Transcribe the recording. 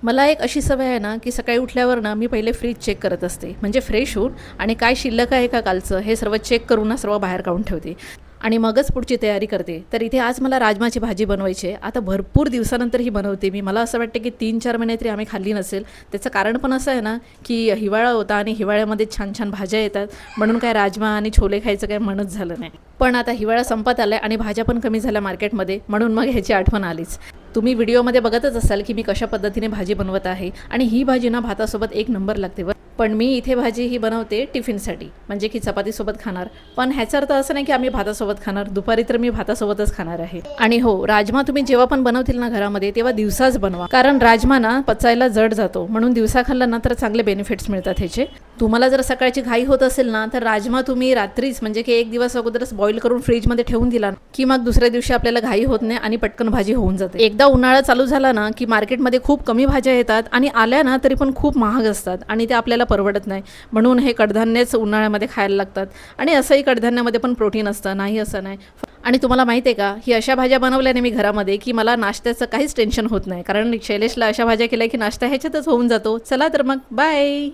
मला एक अशी सवय आहे ना, की सकाळी उठल्यावर ना मी पहिले फ्रीज चेक करत असते. म्हणजे फ्रेश होऊन आणि काय शिल्लक आहे का कालचं हे सर्व चेक करून ना सर्व बाहेर काढून ठेवते आणि मगच पुढची तयारी करते. तर इथे आज मला राजमाची भाजी बनवायची आहे. आता भरपूर दिवसानंतर ही बनवते मी. मला असं वाटतं की 3-4 महिने तरी आम्ही खाल्ली नसेल. त्याचं कारण पण असं आहे ना, की हिवाळा होता आणि हिवाळ्यामध्ये छान छान भाज्या येतात. म्हणून काय राजमा आणि छोले खायचं काही मनच झालं नाही. पण आता हिवाळा संपत आलाय आणि भाज्या पण कमी झाल्या मार्केटमध्ये, म्हणून मग ह्याची आठवण आलीच. तुम्ही व्हिडिओमध्ये बघतच असाल की मी कशा पद्धतीने भाजी बनवत आहे आणि ही भाजी ना भातासोबत एक नंबर लागते. पण मी इथे भाजी ही बनवते टिफिनसाठी, म्हणजे की चपातीसोबत खाणार. पण ह्याचा अर्थ असं नाही की आम्ही भातासोबत खाणार. दुपारी तर मी भातासोबतच खाणार आहे. आणि हो, राजमा तुम्ही जेव्हा पण बनवतील ना घरामध्ये तेव्हा दिवसाच बनवा, कारण राजमा ना पचायला जड जातो. म्हणून दिवसा खाल्ला ना तर चांगले बेनिफिट्स मिळतात ह्याचे. तुम्हाला जर सकाळची घाई होत असेल ना तर राजमा तुम्ही रात्रीच, म्हणजे की एक दिवस अगोदरच बॉईल करून फ्रीजमध्ये ठेवून दिला की मग दुसऱ्या दिवशी आपल्याला घाई होत नाही आणि पटकन भाजी होऊन जाते. एकदा उन्हाळा चालू झाला ना की मार्केटमध्ये खूप कमी भाज्या येतात आणि आल्या ना तरी पण खूप महाग असतात आणि ते आपल्याला परवडत नाही. म्हणून हे कडधान्यच उन्हाळ्यामध्ये खायला लागतात. आणि असंही कडधान्यामध्ये पण प्रोटीन असतं, नाही असं नाही. आणि तुम्हाला माहिती आहे का, ही अशा भाज्या बनवल्याने मी घरामध्ये की मला नाश्त्याचं काहीच टेन्शन होत नाही, कारण शैलेशला अशा भाज्या केल्या की नाश्ता ह्याच्यातच होऊन जातो. चला तर मग बाय.